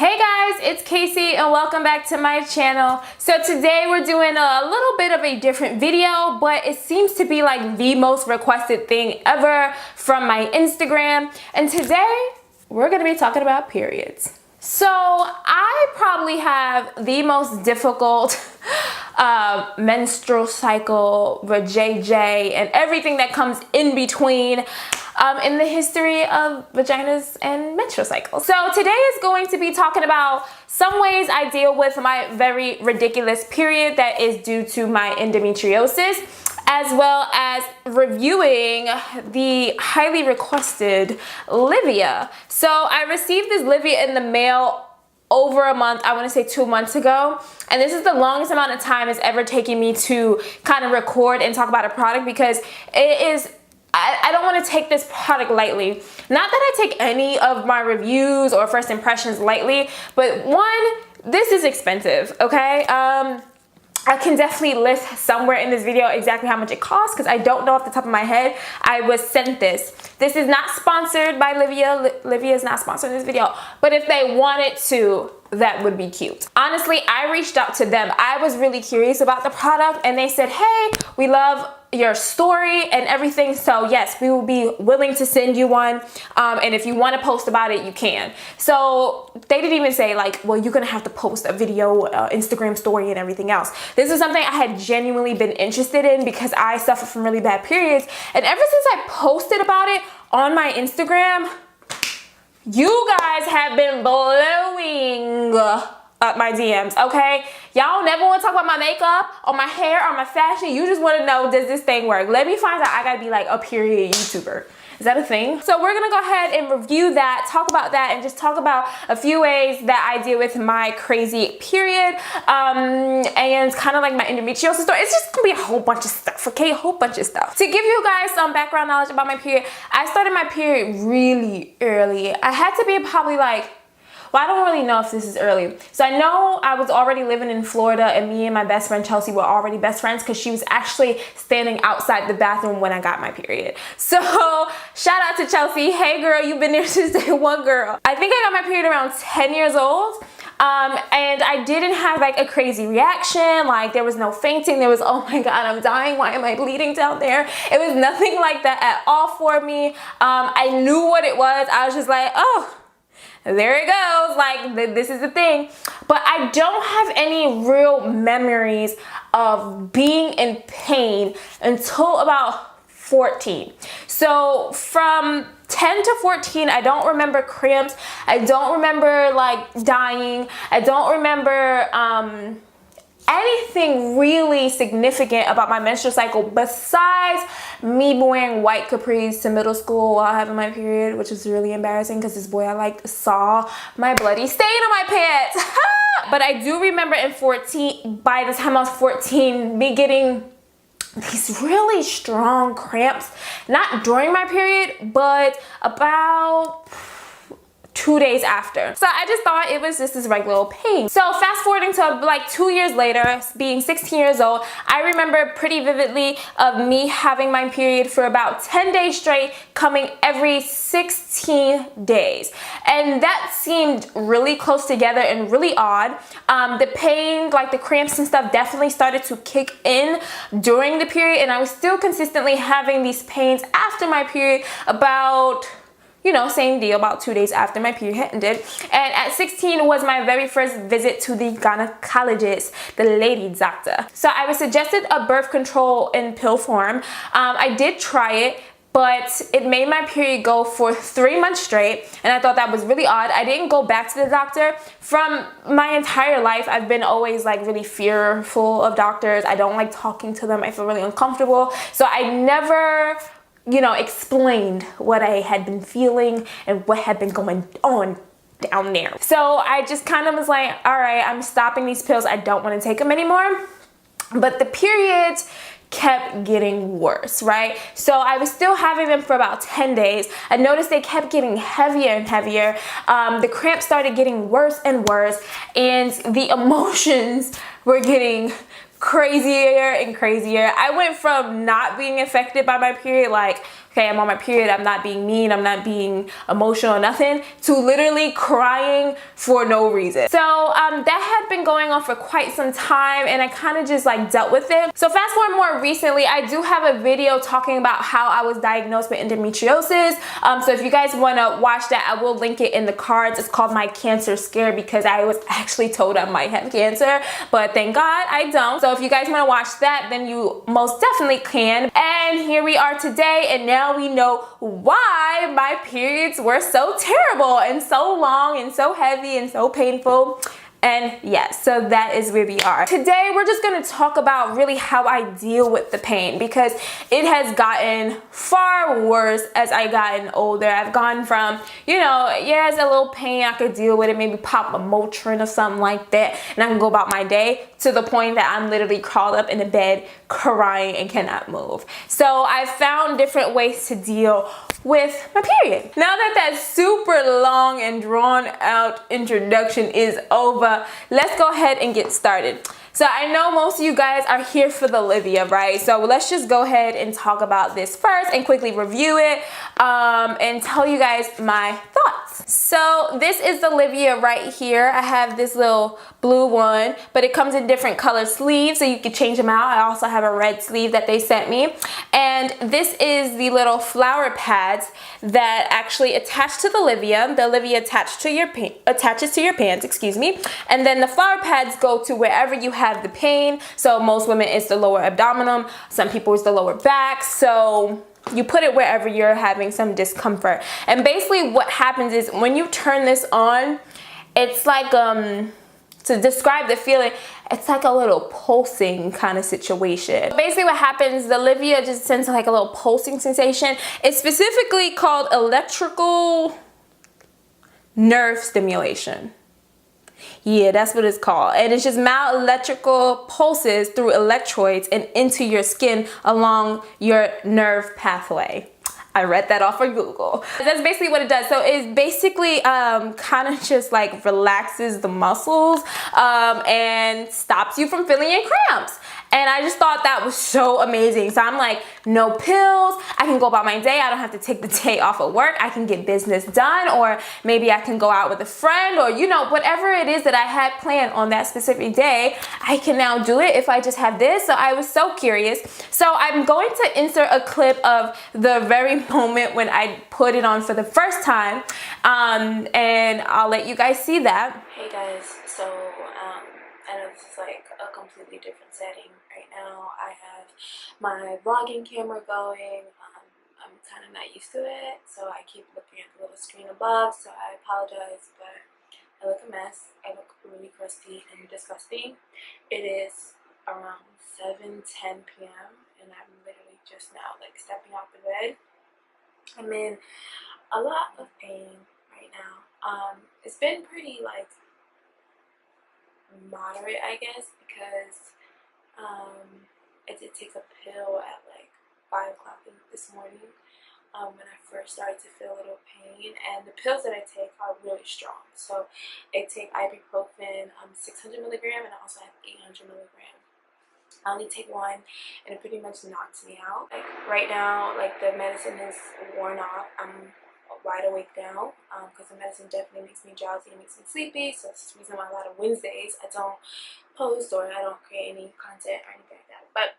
Hey guys, it's Casey and welcome back to my channel. So today we're doing a little bit of a different video, but it seems to be like the most requested thing ever from my Instagram. And today we're gonna be talking about periods. So I probably have the most difficult menstrual cycle, JJ, and everything that comes in between in the history of vaginas and menstrual cycles. So today is going to be talking about some ways I deal with my very ridiculous period that is due to my endometriosis, as well as reviewing the highly requested Livia. So I received this Livia in the mail over a month, I want to say 2 months ago, and this is the longest amount of time it's ever taken me to kind of record and talk about a product, because it is, I don't want to take this product lightly. Not that I take any of my reviews or first impressions lightly, but one, this is expensive, okay? I can definitely list somewhere in this video exactly how much it costs, because I don't know off the top of my head. I was sent this. This is not sponsored by Livia. Livia is not sponsoring this video, but if they wanted to, that would be cute. Honestly, I reached out to them. I was really curious about the product, and they said, hey, we love your story and everything, so yes, we will be willing to send you one, and if you want to post about it, you can. So they didn't even say like, well, you're gonna have to post a video, Instagram story and everything else. This is something I had genuinely been interested in because I suffer from really bad periods, and ever since I posted about it on my Instagram, you guys have been blowing up my DMs, okay? Y'all never want to talk about my makeup or my hair or my fashion. You just want to know, does this thing work? Let me find out I gotta be like a period YouTuber. Is that a thing? So we're gonna go ahead and review that, talk about that, and just talk about a few ways that I deal with my crazy period, and kind of like my endometriosis story. It's just gonna be a whole bunch of stuff, okay? A whole bunch of stuff. To give you guys some background knowledge about my period, I started my period really early. I had to be probably like, well, I don't really know if this is early. So I know I was already living in Florida, and me and my best friend Chelsea were already best friends because she was actually standing outside the bathroom when I got my period. So shout out to Chelsea. Hey girl, you've been there since day one, girl. I think I got my period around 10 years old. And I didn't have like a crazy reaction. Like there was no fainting. There was, oh my God, I'm dying. Why am I bleeding down there? It was nothing like that at all for me. I knew what it was. I was just like, oh, there it goes, like this is the thing. But I don't have any real memories of being in pain until about 14. So from 10 to 14, I don't remember cramps. I don't remember like dying. I don't remember anything really significant about my menstrual cycle besides me wearing white capris to middle school while having my period, which was really embarrassing because this boy I liked saw my bloody stain on my pants. But I do remember by the time I was 14, me getting these really strong cramps, not during my period, but about 2 days after. So I just thought it was just this regular old pain. So fast forwarding to like 2 years later, being 16 years old, I remember pretty vividly of me having my period for about 10 days straight, coming every 16 days. And that seemed really close together and really odd. The pain, like the cramps and stuff, definitely started to kick in during the period, and I was still consistently having these pains after my period about, you know, same deal, about 2 days after my period ended. And at 16 was my very first visit to the gynecologist, the lady doctor. So I was suggested a birth control in pill form. I did try it, but it made my period go for 3 months straight, and I thought that was really odd. I didn't go back to the doctor. From my entire life, I've been always like really fearful of doctors. I don't like talking to them. I feel really uncomfortable. So I never, you know, explained what I had been feeling and what had been going on down there. So I just kind of was like, all right, I'm stopping these pills. I don't want to take them anymore. But the periods kept getting worse, right? So I was still having them for about 10 days. I noticed they kept getting heavier and heavier. The cramps started getting worse and worse, and the emotions were getting crazier and crazier. I went from not being affected by my period like okay, I'm on my period, I'm not being mean, I'm not being emotional, nothing, to literally crying for no reason. So that had been going on for quite some time, and I kind of just like dealt with it. So fast forward more recently, I do have a video talking about how I was diagnosed with endometriosis. So if you guys want to watch that, I will link it in the cards. It's called My Cancer Scare, because I was actually told I might have cancer, but thank God I don't. So if you guys want to watch that, then you most definitely can. And here we are today, and now we know why my periods were so terrible and so long and so heavy and so painful. And yes, so that is where we are. Today, we're just gonna talk about really how I deal with the pain, because it has gotten far worse as I gotten older. I've gone from, you know, yeah, it's a little pain, I could deal with it, maybe pop a Motrin or something like that, and I can go about my day, to the point that I'm literally crawled up in the bed crying and cannot move. So I found different ways to deal with my period. Now that that super long and drawn out introduction is over, let's go ahead and get started. So I know most of you guys are here for the Livia, right? So let's just go ahead and talk about this first and quickly review it and tell you guys my thoughts. So this is the Livia right here. I have this little blue one, but it comes in different color sleeves, so you can change them out. I also have a red sleeve that they sent me. And this is the little flower pads that actually attach to the Livia. The Livia attaches to your pants, excuse me. And then the flower pads go to wherever you have the pain. So most women it's the lower abdomen, some people it's the lower back. So you put it wherever you're having some discomfort. And basically what happens is when you turn this on, it's like to describe the feeling, it's like a little pulsing kind of situation. Basically what happens, the Livia just sends like a little pulsing sensation. It's specifically called electrical nerve stimulation. Yeah, that's what it's called. And it's just mild electrical pulses through electrodes and into your skin along your nerve pathway. I read that off of Google. That's basically what it does. So it's basically kind of just like relaxes the muscles and stops you from feeling your cramps. And I just thought that was so amazing. So I'm like, no pills. I can go about my day. I don't have to take the day off of work. I can get business done, or maybe I can go out with a friend, or you know, whatever it is that I had planned on that specific day, I can now do it if I just have this. So I was so curious. So I'm going to insert a clip of the very moment when I put it on for the first time, and I'll let you guys see that. Hey guys, so I know this is like a completely different setting. Right now I have my vlogging camera going. I'm kind of not used to it, so I keep looking at the little screen above, so I apologize, but I look a mess. I look really crusty and disgusting. It is around 7:10 p.m. and I'm literally just now like stepping out the bed. I'm in a lot of pain right now. It's been pretty like moderate, I guess, because I did take a pill at like 5 o'clock this morning when I first started to feel a little pain, and the pills that I take are really strong. So I take ibuprofen 600 milligram, and I also have 800 milligram. I only take one, and it pretty much knocks me out. Like right now, like the medicine is worn off. I'm wide awake now because the medicine definitely makes me drowsy and makes me sleepy. So that's the reason why a lot of Wednesdays I don't post or I don't create any content or anything like that. But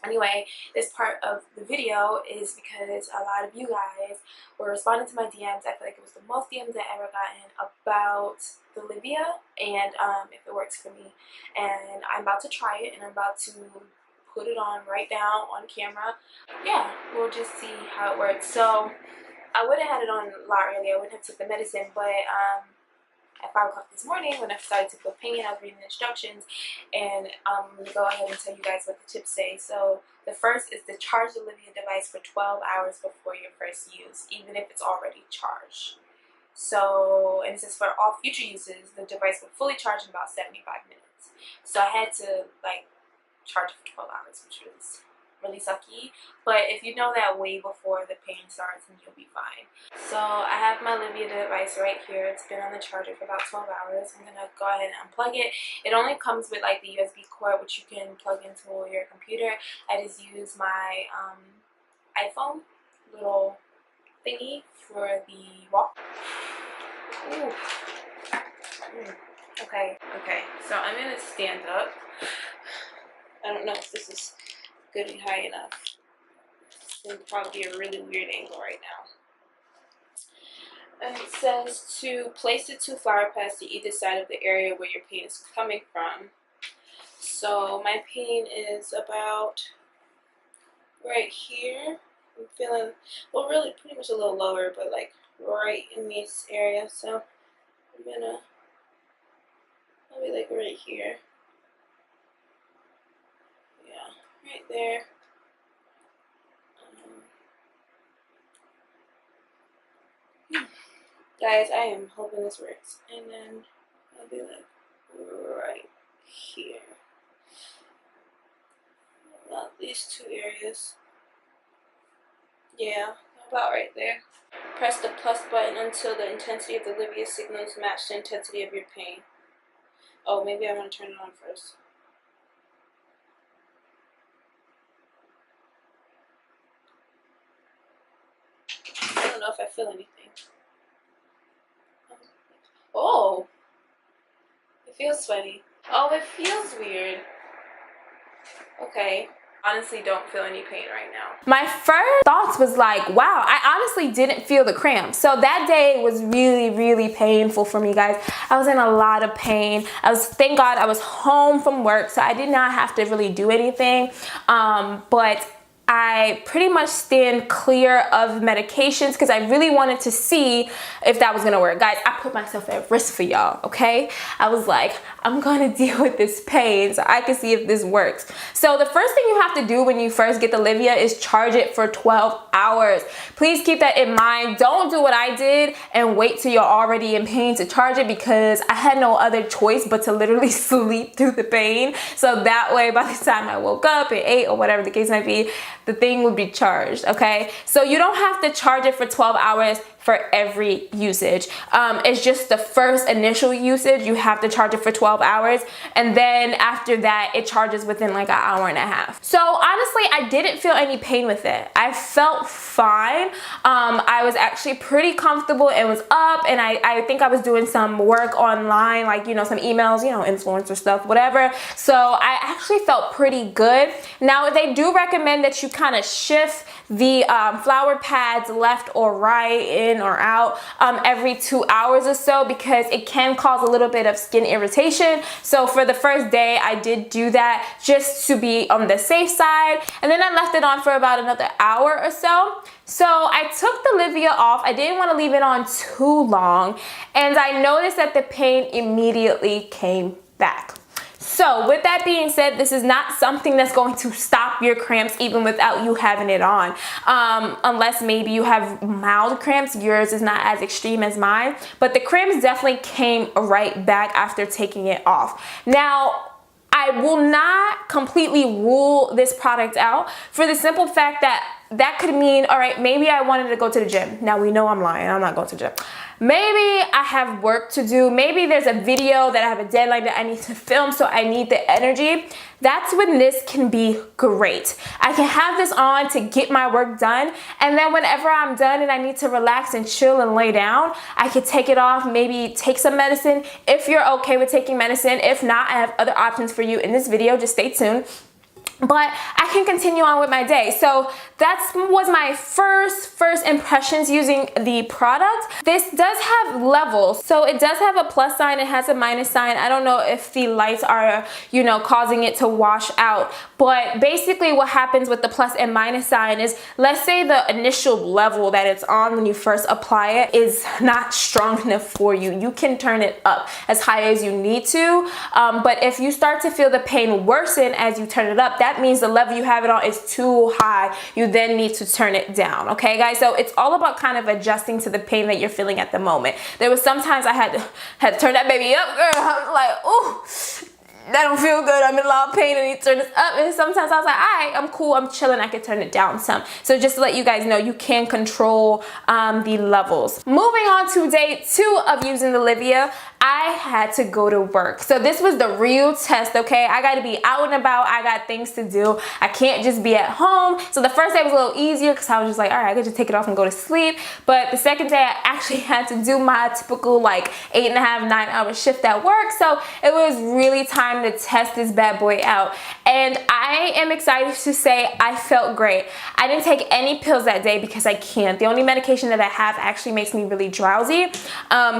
anyway, this part of the video is because a lot of you guys were responding to my DMs. I feel like it was the most DMs I ever gotten about the Livia and if it works for me. And I'm about to try it, and I'm about to put it on right now on camera. Yeah, we'll just see how it works. So I would have had it on a lot earlier. I wouldn't have took the medicine, but at 5 o'clock this morning when I started to feel pain, I was reading the instructions, and I'm going to go ahead and tell you guys what the tips say. So the first is to charge the Livia device for 12 hours before your first use, even if it's already charged. So, and it says for all future uses, the device will fully charge in about 75 minutes. So I had to like charge it for 12 hours, which was really sucky, but if you know that way before the pain starts, then you'll be fine. So I have my Livia device right here. It's been on the charger for about 12 hours. I'm gonna go ahead and unplug it. It only comes with like the USB cord, which you can plug into your computer. I just use my iPhone little thingy for the walk. Ooh. Okay, so I'm gonna stand up. I don't know if this is good and high enough. It's gonna probably be a really weird angle right now. And it says to place the 2 flower pads to either side of the area where your pain is coming from. So my pain is about right here. I'm feeling, well, really pretty much a little lower, but like right in this area. So I'm gonna, I'll be like right here. Yeah, right there. Guys, I am hoping this works. And then I'll be like right here. About these 2 areas. Yeah, about right there. Press the plus button until the intensity of the Livia signals match the intensity of your pain. Oh, maybe I want to turn it on first. I don't know if I feel anything. Oh, it feels sweaty. Oh, it feels weird. Okay. Honestly don't feel any pain right now. My first thoughts was like, wow, I honestly didn't feel the cramps. So that day was really painful for me, guys. I was in a lot of pain. Thank God I was home from work, so I did not have to really do anything. But I pretty much stand clear of medications because I really wanted to see if that was gonna work. Guys, I put myself at risk for y'all, okay? I was like, I'm gonna deal with this pain so I can see if this works. So the first thing you have to do when you first get the Livia is charge it for 12 hours. Please keep that in mind. Don't do what I did and wait till you're already in pain to charge it, because I had no other choice but to literally sleep through the pain. So that way, by the time I woke up and ate or whatever the case might be, the thing would be charged, okay? So you don't have to charge it for 12 hours for every usage. It's just the first initial usage, you have to charge it for 12 hours. And then after that, it charges within like an hour and a half. So honestly, I didn't feel any pain with it. I felt fine. I was actually pretty comfortable and was up, and I think I was doing some work online, like, you know, some emails, you know, influencer stuff, whatever. So I actually felt pretty good. Now, they do recommend that you kind of shift the flower pads left or right, in or out, every 2 hours or so, because it can cause a little bit of skin irritation. So for the first day, I did do that just to be on the safe side, and then I left it on for about another hour or so. So I took the Livia off. I didn't want to leave it on too long, and I noticed that the pain immediately came back. So with that being said, this is not something that's going to stop your cramps even without you having it on. Unless maybe you have mild cramps. Yours is not as extreme as mine, but the cramps definitely came right back after taking it off. Now, I will not completely rule this product out for the simple fact that that could mean, all right, maybe I wanted to go to the gym. Now we know I'm lying. I'm not going to the gym. Maybe I have work to do. Maybe there's a video that I have a deadline that I need to film, so I need the energy. That's when this can be great. I can have this on to get my work done, and then whenever I'm done and I need to relax and chill and lay down, I could take it off, maybe take some medicine if you're okay with taking medicine. If not, I have other options for you in this video. Just stay tuned. But I can continue on with my day. So that was my first impressions using the product. This does have levels. So it does have a plus sign, it has a minus sign. I don't know if the lights are, you know, causing it to wash out. But basically what happens with the plus and minus sign is, let's say the initial level that it's on when you first apply it is not strong enough for you. You can turn it up as high as you need to. But if you start to feel the pain worsen as you turn it up, that means the level you have it on is too high. You then need to turn it down. Okay, guys? So it's all about kind of adjusting to the pain that you're feeling at the moment. There was sometimes I had to turn that baby up, girl. I was like, ooh, that don't feel good. I'm in a lot of pain. I need to turn this up. And sometimes I was like, all right, I'm cool. I'm chilling. I can turn it down some. So just to let you guys know, you can control the levels. Moving on to day 2 of using the Livia. I had to go to work. So this was the real test, okay? I got to be out and about. I got things to do. I can't just be at home. So the first day was a little easier because I was just like, all right, I could just take it off and go to sleep. But the second day, I actually had to do my typical like 8.5, 9-hour shift at work. So it was really time to test this bad boy out. And I am excited to say I felt great. I didn't take any pills that day because I can't. The only medication that I have actually makes me really drowsy.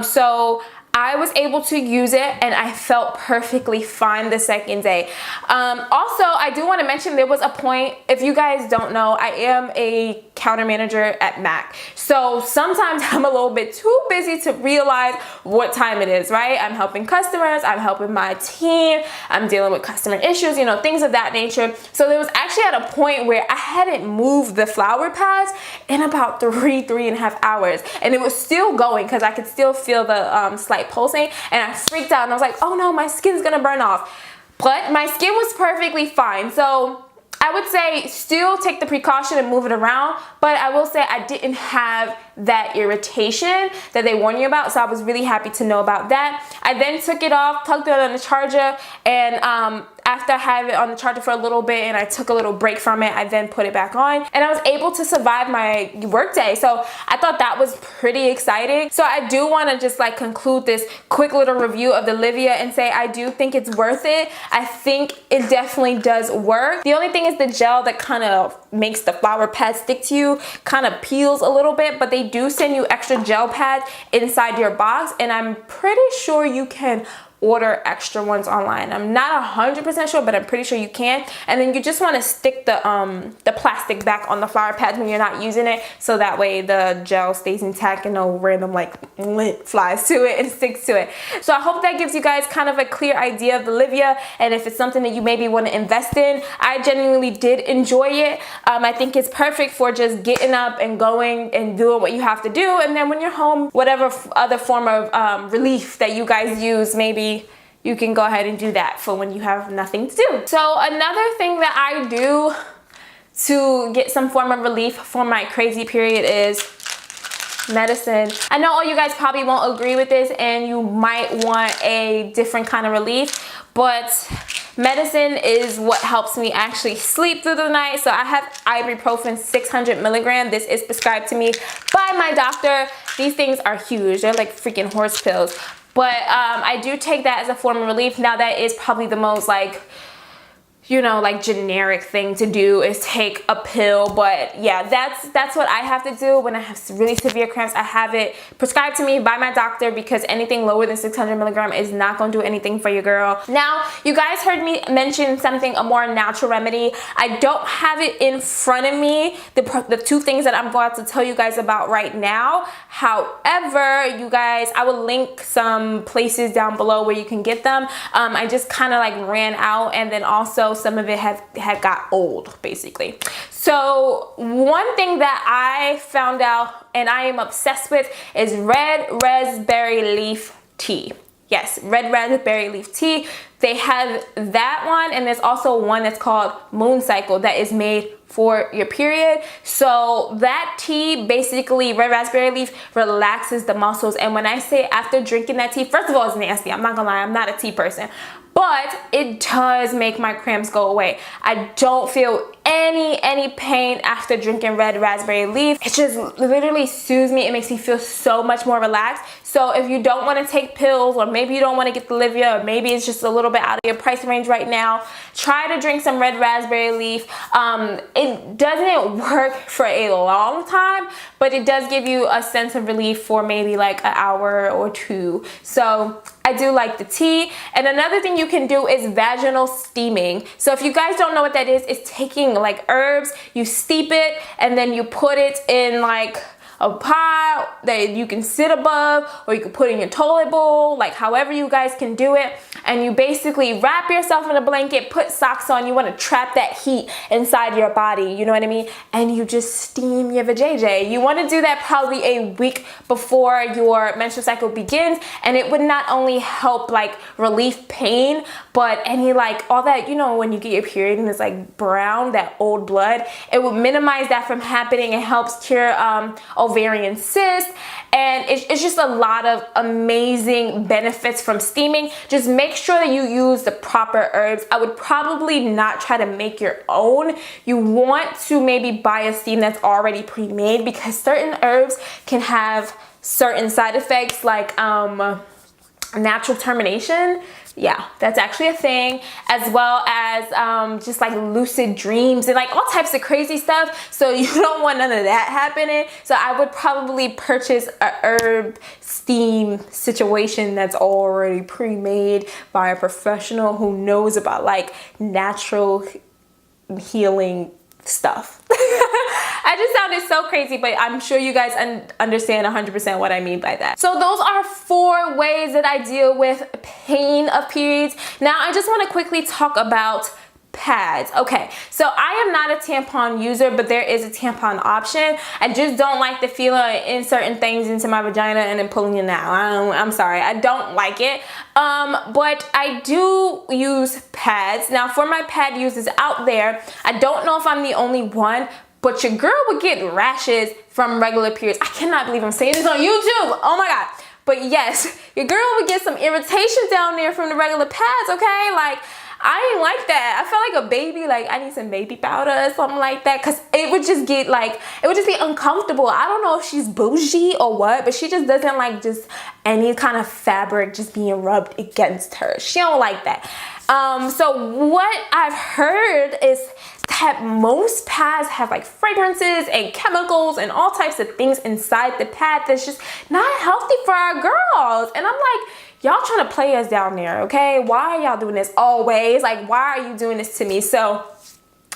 So I was able to use it and I felt perfectly fine the second day. Also, I do want to mention there was a point, if you guys don't know, I am a counter manager at Mac. So sometimes I'm a little bit too busy to realize what time it is, right? I'm helping customers, I'm helping my team, I'm dealing with customer issues, you know, things of that nature. So there was actually at a point where I hadn't moved the flower pads in about 3.5 hours. And it was still going because I could still feel the slight pulsing, and I freaked out and I was like, oh no, my skin's gonna burn off. But my skin was perfectly fine. So I would say still take the precaution and move it around, but I will say I didn't have that irritation that they warn you about, so I was really happy to know about that. I then took it off, plugged it on the charger, and after I had it on the charger for a little bit and I took a little break from it, I then put it back on and I was able to survive my work day. So I thought that was pretty exciting. So I do want to just like conclude this quick little review of the Livia and say I do think it's worth it. I think it definitely does work. The only thing is the gel that kind of makes the flower pad stick to you kind of peels a little bit, but they do send you extra gel pads inside your box, and I'm pretty sure you can order extra ones online. I'm not 100% sure, but I'm pretty sure you can. And then you just want to stick the plastic back on the flower pads when you're not using it, so that way the gel stays intact and no random like lint flies to it and sticks to it. So I hope that gives you guys kind of a clear idea of the Livia, and if it's something that you maybe want to invest in. I genuinely did enjoy it. I think it's perfect for just getting up and going and doing what you have to do, and then when you're home, whatever other form of relief that you guys use, maybe you can go ahead and do that for when you have nothing to do. So another thing that I do to get some form of relief for my crazy period is medicine. I know all you guys probably won't agree with this and you might want a different kind of relief, but medicine is what helps me actually sleep through the night. So I have ibuprofen 600 milligram. This is prescribed to me by my doctor. These things are huge. They're like freaking horse pills. But I do take that as a form of relief. Now that is probably the most like, you know, like generic thing to do is take a pill. But yeah, that's what I have to do when I have really severe cramps. I have it prescribed to me by my doctor because anything lower than 600 milligram is not going to do anything for your girl. Now, you guys heard me mention something, a more natural remedy. I don't have it in front of me, the two things that I'm going to tell you guys about right now. However, you guys, I will link some places down below where you can get them. I just kind of like ran out, and then also some of it had got old basically. So one thing that I found out and I am obsessed with is red raspberry leaf tea. Yes, red raspberry leaf tea. They have that one, and there's also one that's called Moon Cycle that is made for your period. So that tea, basically red raspberry leaf, relaxes the muscles. And when I say after drinking that tea, first of all, it's nasty. I'm not gonna lie, I'm not a tea person. But it does make my cramps go away. I don't feel any pain after drinking red raspberry leaf. It just literally soothes me. It makes me feel so much more relaxed. So if you don't want to take pills, or maybe you don't want to get the Livia, or maybe it's just a little bit out of your price range right now, try to drink some red raspberry leaf. It doesn't work for a long time, but it does give you a sense of relief for maybe like an hour or two. So I do like the tea. And another thing you can do is vaginal steaming. So if you guys don't know what that is, it's taking like herbs, you steep it, and then you put it in like a pot that you can sit above, or you can put in your toilet bowl, like however you guys can do it. And you basically wrap yourself in a blanket, put socks on. You want to trap that heat inside your body, you know what I mean? And you just steam your vajayjay. You want to do that probably a week before your menstrual cycle begins, and it would not only help like relieve pain, but any like all that, you know, when you get your period and it's like brown, that old blood, it will minimize that from happening. It helps cure ovarian cysts, and it's just a lot of amazing benefits from steaming. Just make sure that you use the proper herbs. I would probably not try to make your own. You want to maybe buy a steam that's already pre-made, because certain herbs can have certain side effects, like natural termination. Yeah, that's actually a thing, as well as just like lucid dreams and like all types of crazy stuff. So you don't want none of that happening. So I would probably purchase a herb steam situation that's already pre-made by a professional who knows about like natural healing stuff. I just sounded so crazy, but I'm sure you guys understand 100% what I mean by that. So those are 4 ways that I deal with pain of periods. Now I just want to quickly talk about pads. Okay, so I am not a tampon user, but there is a tampon option. I just don't like the feel of inserting things into my vagina and then pulling it out. I'm sorry, I don't like it. But I do use pads. Now for my pad users out there, I don't know if I'm the only one, but your girl would get rashes from regular periods. I cannot believe I'm saying this on YouTube. Oh my God. But yes, your girl would get some irritation down there from the regular pads, okay? Like, I ain't like that. I felt like a baby, like I need some baby powder or something like that, because it would just get like, it would just be uncomfortable. I don't know if she's bougie or what, but she just doesn't like just any kind of fabric just being rubbed against her. She don't like that. So what I've heard is that most pads have like fragrances and chemicals and all types of things inside the pad that's just not healthy for our girls. And I'm like, y'all trying to play us down there, okay? Why are y'all doing this always? Like, why are you doing this to me? So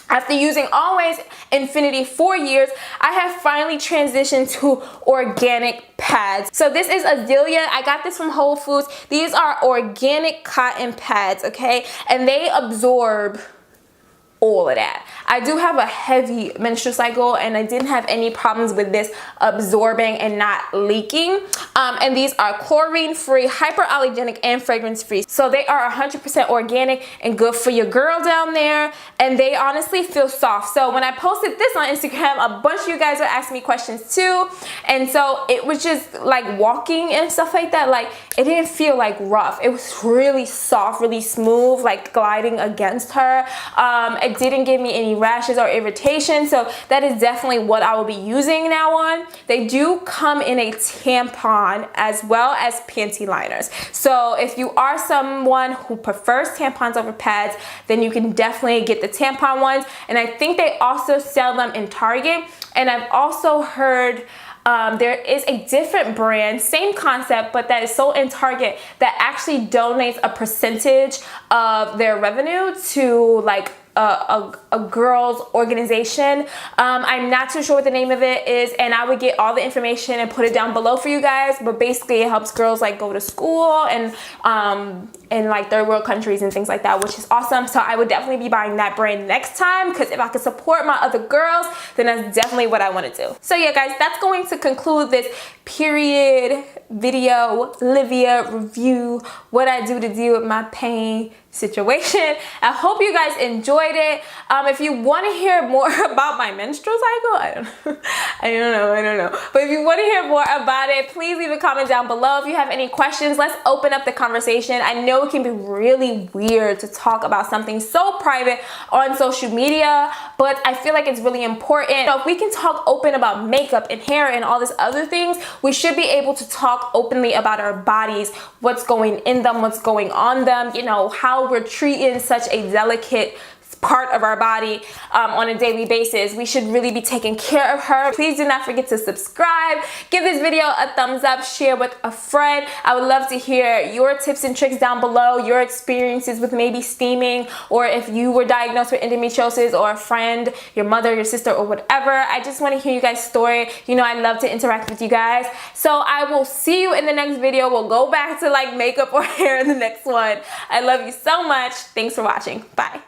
after using Always Infinity 4 years, I have finally transitioned to organic pads. So this is Livia. I got this from Whole Foods. These are organic cotton pads, okay? And they absorb all of that. I do have a heavy menstrual cycle, and I didn't have any problems with this absorbing and not leaking. And these are chlorine free, hyperallergenic, and fragrance free. So they are 100% organic and good for your girl down there. And they honestly feel soft. So when I posted this on Instagram, a bunch of you guys were asking me questions too. And so it was just like walking and stuff like that. Like, it didn't feel like rough. It was really soft, really smooth, like gliding against her. It didn't give me any rashes or irritation, so that is definitely what I will be using now on. They do come in a tampon as well as panty liners. So if you are someone who prefers tampons over pads, then you can definitely get the tampon ones. And I think they also sell them in Target. And I've also heard there is a different brand, same concept, but that is sold in Target, that actually donates a percentage of their revenue to like a girls organization. I'm not too sure what the name of it is, and I would get all the information and put it down below for you guys. But basically it helps girls like go to school and in like third world countries and things like that, which is awesome. So I would definitely be buying that brand next time, because if I could support my other girls, then that's definitely what I want to do. So yeah guys, that's going to conclude this period video Livia review, what I do to deal with my pain situation. I hope you guys enjoyed it. If you want to hear more about my menstrual cycle, I don't know. But if you want to hear more about it, please leave a comment down below. If you have any questions, let's open up the conversation. I know it can be really weird to talk about something so private on social media, but I feel like it's really important. So if we can talk open about makeup and hair and all this other things, we should be able to talk openly about our bodies, what's going in them, what's going on them, you know, how we're treating such a delicate part of our body on a daily basis. We should really be taking care of her. Please do not forget to subscribe, give this video a thumbs up, share with a friend. I would love to hear your tips and tricks down below, your experiences with maybe steaming, or if you were diagnosed with endometriosis, or a friend, your mother, your sister, or whatever. I just want to hear you guys' story. You know, I love to interact with you guys. So I will see you in the next video. We'll go back to like makeup or hair in the next one. I love you so much. Thanks for watching. Bye.